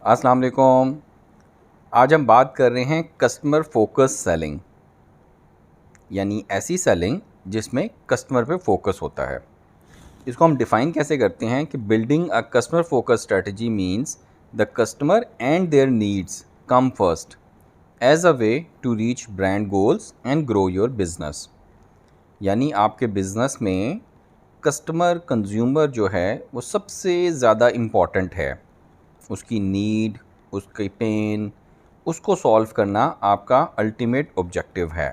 अस्सलाम वालेकुम। आज हम बात कर रहे हैं कस्टमर फोकस सेलिंग, यानी ऐसी सेलिंग जिसमें कस्टमर पे फोकस होता है। इसको हम डिफ़ाइन कैसे करते हैं कि building a customer focus strategy means the customer and their needs come first as a way to reach brand goals and grow your business. यानी आपके बिज़नेस में कस्टमर कंज्यूमर जो है वो सबसे ज़्यादा इम्पॉर्टेंट है। उसकी नीड, उसकी पेन, उसको सॉल्व करना आपका अल्टीमेट ऑब्जेक्टिव है।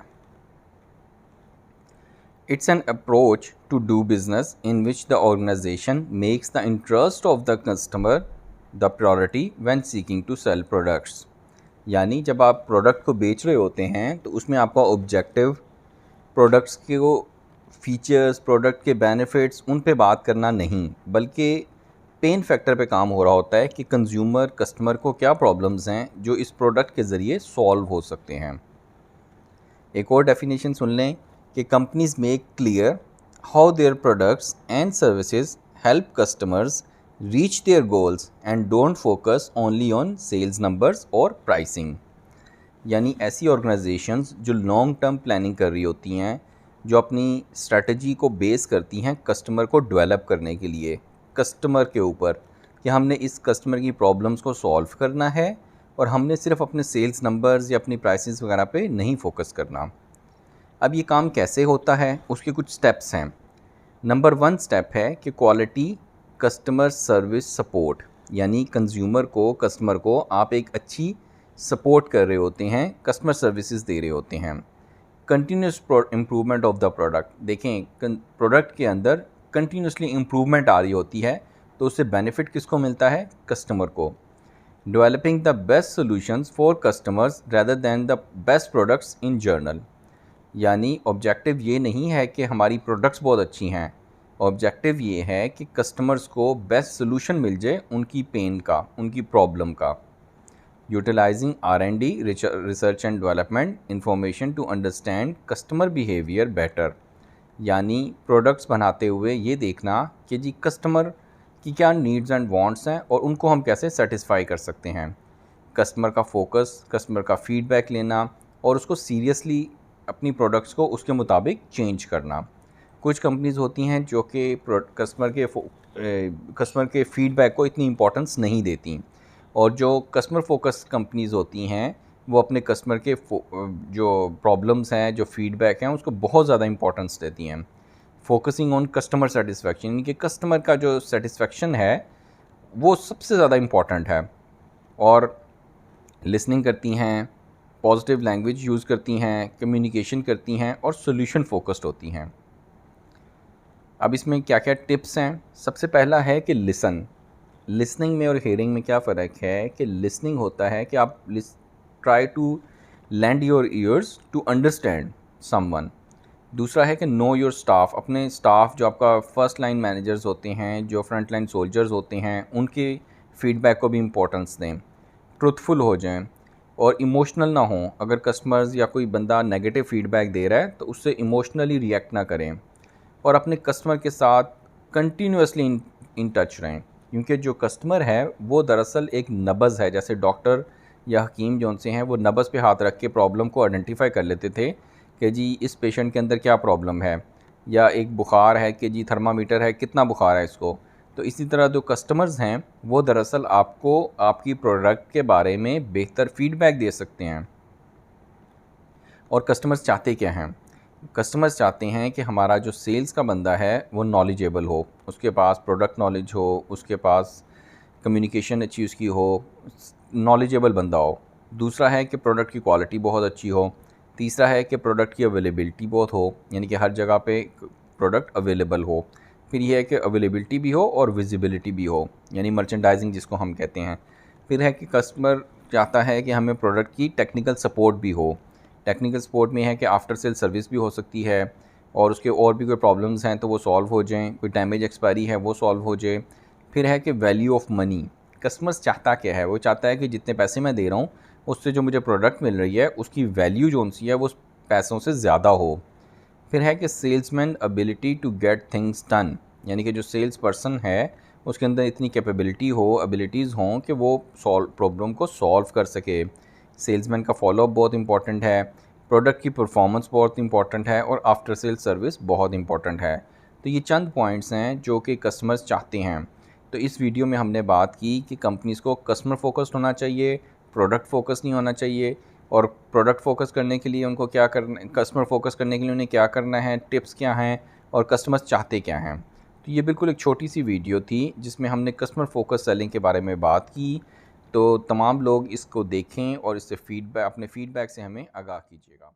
It's an approach to do business in which the organisation makes the interest of the customer the priority when seeking to sell products. यानी जब आप प्रोडक्ट को बेच रहे होते हैं तो उसमें आपका ऑब्जेक्टिव प्रोडक्ट्स के वो फीचर्स, प्रोडक्ट के बेनिफिट्स उन पे बात करना नहीं, बल्कि पेन फैक्टर पे काम हो रहा होता है कि कंज्यूमर कस्टमर को क्या प्रॉब्लम्स हैं जो इस प्रोडक्ट के ज़रिए सॉल्व हो सकते हैं। एक और डेफिनेशन सुन लें कि companies make clear how their products and services help customers reach their goals and don't focus only on sales numbers और प्राइसिंग। यानी ऐसी ऑर्गेनाइजेशंस जो लॉन्ग टर्म प्लानिंग कर रही होती हैं, जो अपनी स्ट्रेटजी को बेस करती हैं कस्टमर को डेवलप करने के लिए, कस्टमर के ऊपर कि हमने इस कस्टमर की प्रॉब्लम्स को सॉल्व करना है और हमने सिर्फ अपने सेल्स नंबर्स या अपनी प्राइसेस वगैरह पे नहीं फोकस करना। अब ये काम कैसे होता है, उसके कुछ स्टेप्स हैं। नंबर 1 स्टेप है कि क्वालिटी कस्टमर सर्विस सपोर्ट, यानी कंज्यूमर को, कस्टमर को आप एक अच्छी सपोर्ट कर रहे होते हैं, कस्टमर सर्विसेज दे रहे होते हैं। Continuous improvement of the product, देखें प्रोडक्ट के अंदर कंटिन्यूसली इम्प्रूवमेंट आ रही होती है तो उससे बेनिफिट किसको मिलता है? कस्टमर को। Developing the best solutions for customers rather than the best products in journal. यानी ऑब्जेक्टिव ये नहीं है कि हमारी प्रोडक्ट्स बहुत अच्छी हैं, ऑब्जेक्टिव ये है कि कस्टमर्स को बेस्ट सोल्यूशन मिल जाए उनकी पेन का, उनकी प्रॉब्लम का। Utilising R&D research and development information to understand customer behaviour better. यानी प्रोडक्ट्स बनाते हुए ये देखना कि जी कस्टमर की क्या नीड्स एंड वांट्स हैं और उनको हम कैसे सेटिस्फाई कर सकते हैं। कस्टमर का फोकस, कस्टमर का फीडबैक लेना और उसको सीरियसली अपनी प्रोडक्ट्स को उसके मुताबिक चेंज करना। कुछ कंपनीज़ होती हैं जो कि कस्टमर के फीडबैक को इतनी इम्पोर्टेंस नहीं देती, और जो कस्टमर फोकस कंपनीज़ होती हैं वो अपने कस्टमर के जो प्रॉब्लम्स हैं, जो फीडबैक हैं, उसको बहुत ज़्यादा इम्पोर्टेंस देती हैं। फोकसिंग ऑन कस्टमर सेटिस्फेक्शन, यानी कि कस्टमर का जो सेटिस्फेक्शन है वो सबसे ज़्यादा इम्पॉर्टेंट है। और लिसनिंग करती हैं, पॉजिटिव लैंग्वेज यूज़ करती हैं, कम्युनिकेशन करती हैं और सॉल्यूशन फोकस्ड होती हैं। अब इसमें क्या क्या टिप्स हैं? सबसे पहला है कि लिसनिंग में और हेयरिंग में क्या फ़र्क है कि लिसनिंग होता है कि आप try to land your ears to understand someone. दूसरा है कि नो योर स्टाफ, अपने स्टाफ जो आपका फर्स्ट लाइन मैनेजर्स होते हैं, जो फ्रंट लाइन सोल्जर्स होते हैं, उनके फीडबैक को भी इम्पोर्टेंस दें। ट्रुथफुल हो जाएं और इमोशनल ना हों। अगर कस्टमर्स या कोई बंदा नेगेटिव फीडबैक दे रहा है तो उससे इमोशनली रिएक्ट ना करें और अपने कस्टमर के साथ कंटिन्यूसली इन टच रहें, क्योंकि जो कस्टमर है वो दरअसल एक नब्ज़ है। जैसे डॉक्टर या हकीम जो उनसे हैं वो नब्ज़ पे हाथ रख के प्रॉब्लम को आइडेंटिफाई कर लेते थे कि जी इस पेशेंट के अंदर क्या प्रॉब्लम है, या एक बुखार है कि जी थर्मामीटर है, कितना बुखार है इसको। तो इसी तरह जो कस्टमर्स हैं वो दरअसल आपको आपकी प्रोडक्ट के बारे में बेहतर फीडबैक दे सकते हैं। और कस्टमर्स चाहते क्या हैं? कस्टमर्स चाहते हैं कि हमारा जो सेल्स का बंदा है वो नॉलेजेबल हो, उसके पास प्रोडक्ट नॉलेज हो, उसके पास कम्युनिकेशन अच्छी उसकी हो, नॉलेजेबल बंदा हो। दूसरा है कि प्रोडक्ट की क्वालिटी बहुत अच्छी हो। तीसरा है कि प्रोडक्ट की अवेलेबिलिटी बहुत हो, यानी कि हर जगह पे प्रोडक्ट अवेलेबल हो। फिर यह है कि अवेलेबिलिटी भी हो और विजिबिलिटी भी हो, यानी मर्चेंडाइजिंग जिसको हम कहते हैं। फिर है कि कस्टमर चाहता है कि हमें प्रोडक्ट की टेक्निकल सपोर्ट भी हो। टेक्निकल सपोर्ट में है कि आफ्टर सेल सर्विस भी हो सकती है और उसके और भी कोई प्रॉब्लम्स हैं तो वो सॉल्व हो जाएं, कोई डैमेज एक्सपायरी है वो सॉल्व हो जाए। फिर है कि वैल्यू ऑफ मनी, कस्टमर्स चाहता क्या है? वो चाहता है कि जितने पैसे मैं दे रहा हूँ उससे जो मुझे प्रोडक्ट मिल रही है उसकी वैल्यू जो उनसी है वो पैसों से ज़्यादा हो। फिर है कि salesman ability to get things done, यानी कि जो सेल्स पर्सन है उसके अंदर इतनी कैपेबिलिटी हो, एबिलिटीज़ हों कि वो प्रॉब्लम को सॉल्व कर सके। सेल्समैन का फॉलोअप बहुत इंपॉर्टेंट है, प्रोडक्ट की परफॉर्मेंस बहुत इंपॉर्टेंट है और आफ्टर सेल सर्विस बहुत इंपॉर्टेंट है। तो ये चंद पॉइंट्स हैं जो कि कस्टमर्स चाहते हैं। तो इस वीडियो में हमने बात की कि कंपनीज़ को कस्टमर फोकस्ड होना चाहिए, प्रोडक्ट फोकस नहीं होना चाहिए, और प्रोडक्ट फोकस करने के लिए उनको क्या करना, कस्टमर फोकस करने के लिए उन्हें क्या करना है, टिप्स क्या हैं और कस्टमर्स चाहते क्या हैं। तो ये बिल्कुल एक छोटी सी वीडियो थी जिसमें हमने कस्टमर फोकस सेलिंग के बारे में बात की। तो तमाम लोग इसको देखें और इससे अपने फ़ीडबैक से हमें आगाह कीजिएगा।